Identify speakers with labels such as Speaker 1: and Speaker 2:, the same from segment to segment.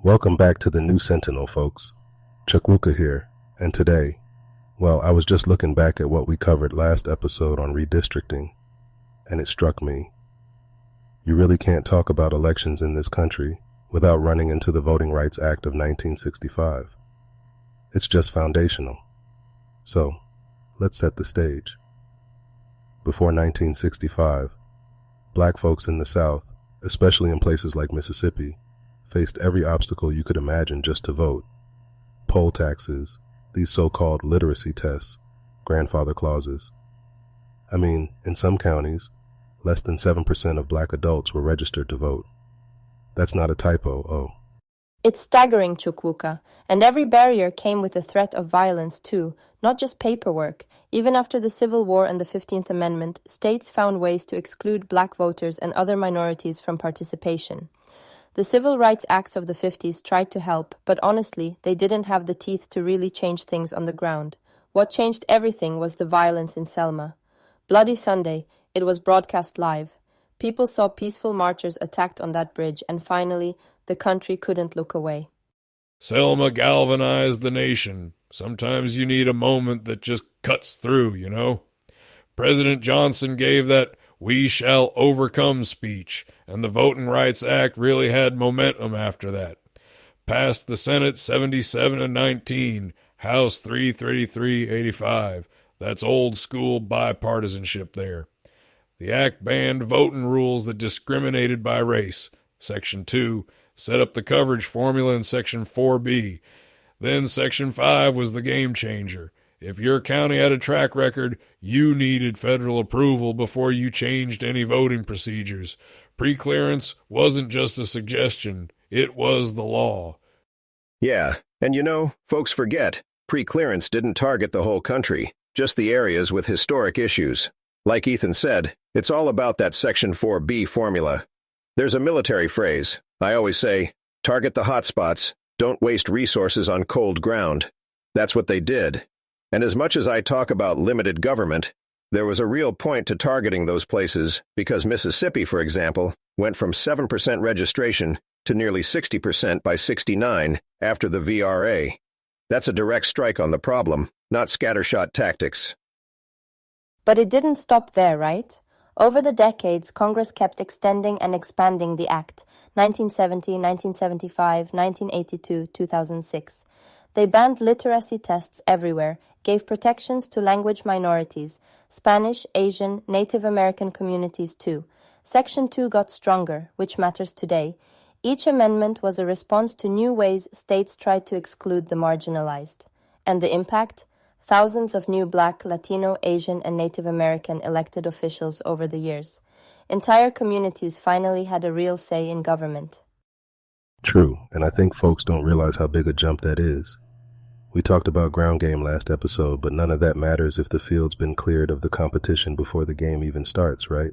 Speaker 1: Welcome back to the New Sentinel, folks. Chukwuka here, and today, I was just looking back at what we covered last episode on redistricting, and it struck me. You really can't talk about elections in this country without running into the Voting Rights Act of 1965. It's just foundational. So, let's set the stage. Before 1965, black folks in the South, especially in places like Mississippi, faced every obstacle you could imagine just to vote. Poll taxes, these so-called literacy tests, grandfather clauses. I mean, in some counties, less than 7% of black adults were registered to vote. That's not a typo,
Speaker 2: It's staggering, Chukwuka, and every barrier came with the threat of violence too, not just paperwork. Even after the Civil War and the 15th Amendment, states found ways to exclude black voters and other minorities from participation. The Civil Rights Acts of the 50s tried to help, but honestly, they didn't have the teeth to really change things on the ground. What changed everything was the violence in Selma. Bloody Sunday, it was broadcast live. People saw peaceful marchers attacked on that bridge, and finally, the country couldn't look away.
Speaker 3: Selma galvanized the nation. Sometimes you need a moment that just cuts through, you know? President Johnson gave that "we shall overcome" speech, and the Voting Rights Act really had momentum after that. Passed the Senate 77-19, House 333-85. That's old school bipartisanship there. The act banned voting rules that discriminated by race. Section 2 set up the coverage formula in Section 4B. Then Section 5 was the game changer. If your county had a track record, you needed federal approval before you changed any voting procedures. Pre-clearance wasn't just a suggestion, it was the law.
Speaker 4: Yeah, and folks forget, pre-clearance didn't target the whole country, just the areas with historic issues. Like Ethan said, it's all about that Section 4B formula. There's a military phrase. I always say, target the hot spots, don't waste resources on cold ground. That's what they did. And as much as I talk about limited government, there was a real point to targeting those places because Mississippi, for example, went from 7% registration to nearly 60% by 69 after the VRA. That's a direct strike on the problem, not scattershot tactics.
Speaker 2: But it didn't stop there, right? Over the decades, Congress kept extending and expanding the Act, 1970, 1975, 1982, 2006. They banned literacy tests everywhere, gave protections to language minorities, Spanish, Asian, Native American communities too. Section 2 got stronger, which matters today. Each amendment was a response to new ways states tried to exclude the marginalized. And the impact? Thousands of new Black, Latino, Asian, and Native American elected officials over the years. Entire communities finally had a real say in government.
Speaker 1: True, and I think folks don't realize how big a jump that is. We talked about ground game last episode, but none of that matters if the field's been cleared of the competition before the game even starts, right?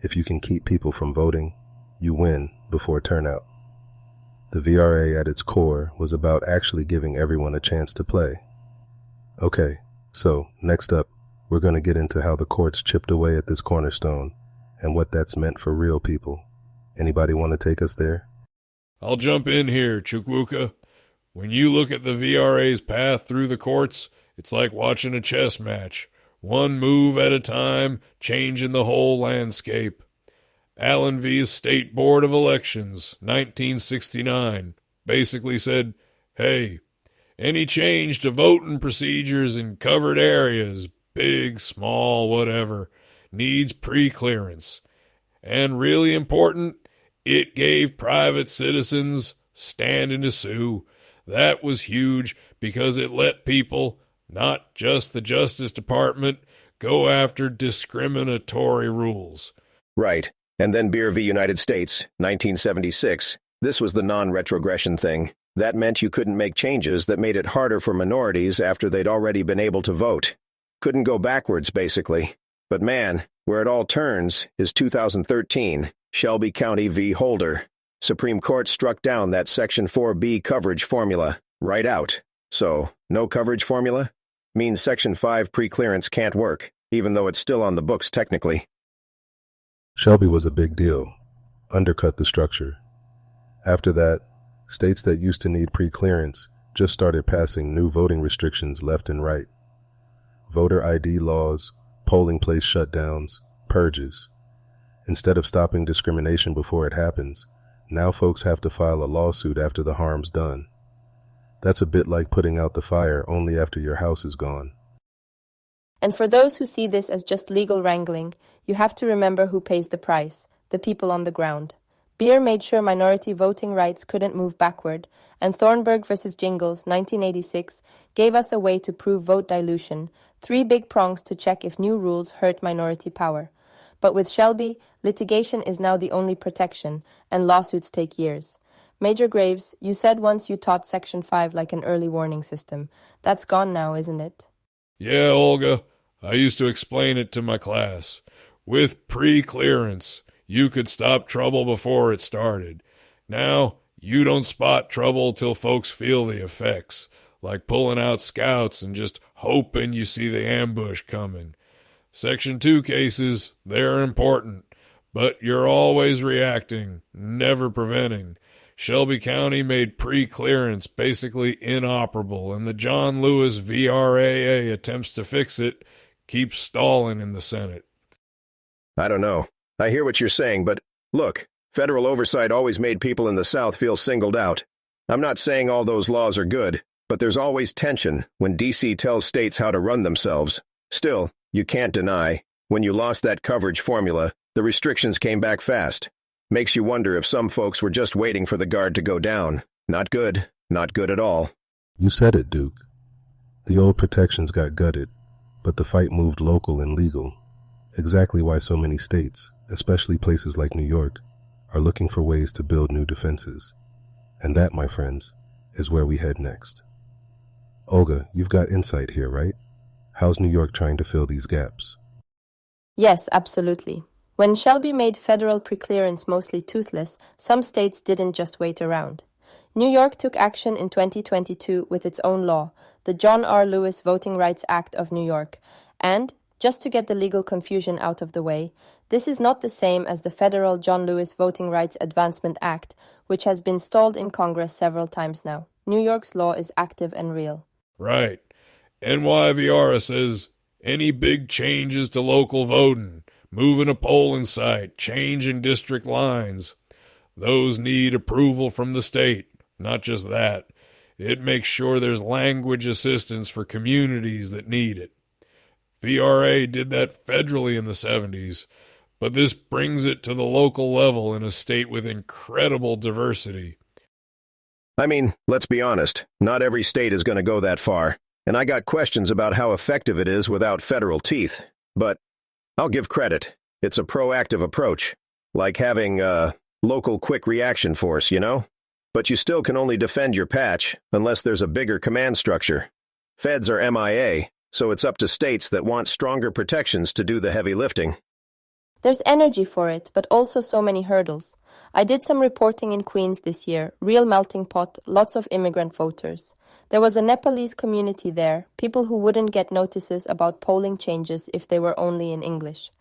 Speaker 1: If you can keep people from voting, you win before turnout. The VRA at its core was about actually giving everyone a chance to play. Okay, so next up, we're going to get into how the courts chipped away at this cornerstone and what that's meant for real people. Anybody want to take us there?
Speaker 3: I'll jump in here, Chukwuka. When you look at the VRA's path through the courts, it's like watching a chess match. One move at a time, changing the whole landscape. Allen v's State Board of Elections, 1969, basically said, hey, any change to voting procedures in covered areas, big, small, whatever, needs pre-clearance. And really important, it gave private citizens standing to sue. That was huge because it let people, not just the Justice Department, go after discriminatory rules.
Speaker 4: Right. And then Beer v. United States, 1976. This was the non-retrogression thing. That meant you couldn't make changes that made it harder for minorities after they'd already been able to vote. Couldn't go backwards, basically. But man, where it all turns is 2013, Shelby County v. Holder. Supreme Court struck down that Section 4B coverage formula, right out. So, no coverage formula? Means Section 5 pre-clearance can't work, even though it's still on the books technically.
Speaker 1: Shelby was a big deal, undercut the structure. After that, States that used to need pre-clearance just started passing new voting restrictions left and right. Voter ID laws, polling place shutdowns, purges. Instead of stopping discrimination before it happens, now folks have to file a lawsuit after the harm's done. That's a bit like putting out the fire only after your house is gone.
Speaker 2: And for those who see this as just legal wrangling, you have to remember who pays the price, the people on the ground. Beer made sure minority voting rights couldn't move backward, and Thornburg versus Jingles, 1986, gave us a way to prove vote dilution, 3 big prongs to check if new rules hurt minority power. But with Shelby, litigation is now the only protection, and lawsuits take years. Major Graves, you said once you taught Section 5 like an early warning system. That's gone now, isn't it?
Speaker 3: Yeah, Olga, I used to explain it to my class. With pre-clearance, you could stop trouble before it started. Now, you don't spot trouble till folks feel the effects, like pulling out scouts and just hoping you see the ambush coming. Section 2 cases, they're important, but you're always reacting, never preventing. Shelby County made pre-clearance basically inoperable, and the John Lewis VRAA attempts to fix it keep stalling in the Senate.
Speaker 4: I don't know. I hear what you're saying, but look, federal oversight always made people in the South feel singled out. I'm not saying all those laws are good, but there's always tension when D.C. tells states how to run themselves. Still, you can't deny, when you lost that coverage formula, the restrictions came back fast. Makes you wonder if some folks were just waiting for the guard to go down. Not good. Not good at all.
Speaker 1: You said it, Duke. The old protections got gutted, but the fight moved local and legal. Exactly why so many states, especially places like New York, are looking for ways to build new defenses. And that, my friends, is where we head next. Olga, you've got insight here, right? How's New York trying to fill these gaps?
Speaker 2: Yes, absolutely. When Shelby made federal preclearance mostly toothless, some states didn't just wait around. New York took action in 2022 with its own law, the John R. Lewis Voting Rights Act of New York, and, just to get the legal confusion out of the way, this is not the same as the federal John Lewis Voting Rights Advancement Act, which has been stalled in Congress several times now. New York's law is active and real.
Speaker 3: Right. NYVR says any big changes to local voting, moving a polling site, changing district lines, those need approval from the state. Not just that. It makes sure there's language assistance for communities that need it. VRA did that federally in the 70s, but this brings it to the local level in a state with incredible diversity.
Speaker 4: I mean, let's be honest, not every state is going to go that far, and I got questions about how effective it is without federal teeth. But I'll give credit. It's a proactive approach, like having a local quick reaction force, you know? But you still can only defend your patch unless there's a bigger command structure. Feds are MIA, so it's up to states that want stronger protections to do the heavy lifting.
Speaker 2: There's energy for it, but also so many hurdles. I did some reporting in Queens this year, real melting pot, lots of immigrant voters. There was a Nepalese community there, people who wouldn't get notices about polling changes if they were only in English.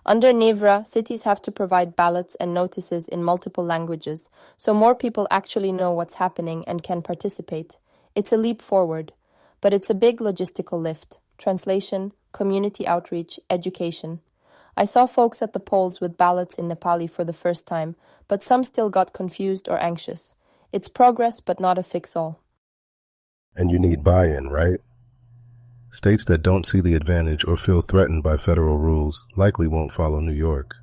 Speaker 2: Under NIVRA, cities have to provide ballots and notices in multiple languages, so more people actually know what's happening and can participate. It's a leap forward, but it's a big logistical lift. Translation, community outreach, education. I saw folks at the polls with ballots in Nepali for the first time, but some still got confused or anxious. It's progress, but not a fix-all.
Speaker 1: And you need buy-in, right? States that don't see the advantage or feel threatened by federal rules likely won't follow New York.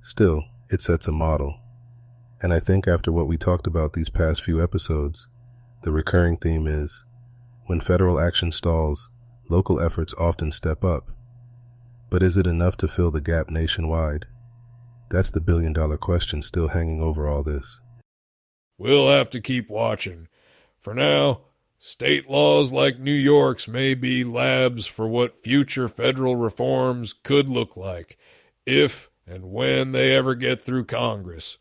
Speaker 1: Still, it sets a model. And I think after what we talked about these past few episodes, the recurring theme is, when federal action stalls, local efforts often step up. But is it enough to fill the gap nationwide? That's the billion-dollar question still hanging over all this.
Speaker 3: We'll have to keep watching. For now, state laws like New York's may be labs for what future federal reforms could look like, if and when they ever get through Congress.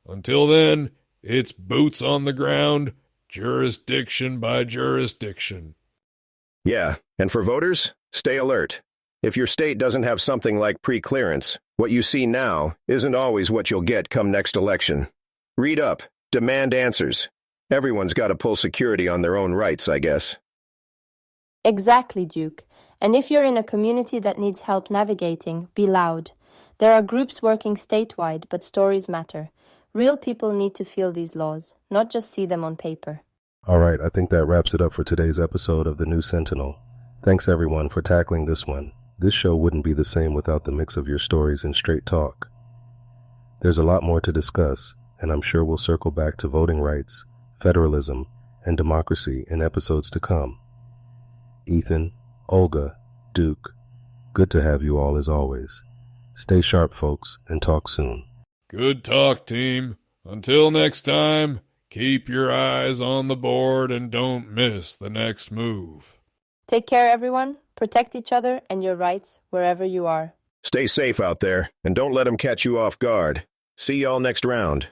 Speaker 3: Until then, it's boots on the ground, jurisdiction by jurisdiction.
Speaker 4: Yeah, and for voters, stay alert. If your state doesn't have something like pre-clearance, what you see now isn't always what you'll get come next election. Read up, demand answers, Everyone's got to pull security on their own rights, I guess.
Speaker 2: Exactly, Duke. And if you're in a community that needs help navigating, be loud. There are groups working statewide, but stories matter. Real people need to feel these laws, not just see them on paper.
Speaker 1: All right, I think that wraps it up for today's episode of The New Sentinel. Thanks everyone for tackling this one. This show wouldn't be the same without the mix of your stories and straight talk. There's a lot more to discuss, and I'm sure we'll circle back to voting rights, federalism, and democracy in episodes to come. Ethan, Olga, Duke, good to have you all as always. Stay sharp, folks, and talk soon.
Speaker 3: Good talk, team. Until next time, keep your eyes on the board and don't miss the next move.
Speaker 2: Take care, everyone. Protect each other and your rights wherever you are.
Speaker 4: Stay safe out there, and don't let them catch you off guard. See y'all next round.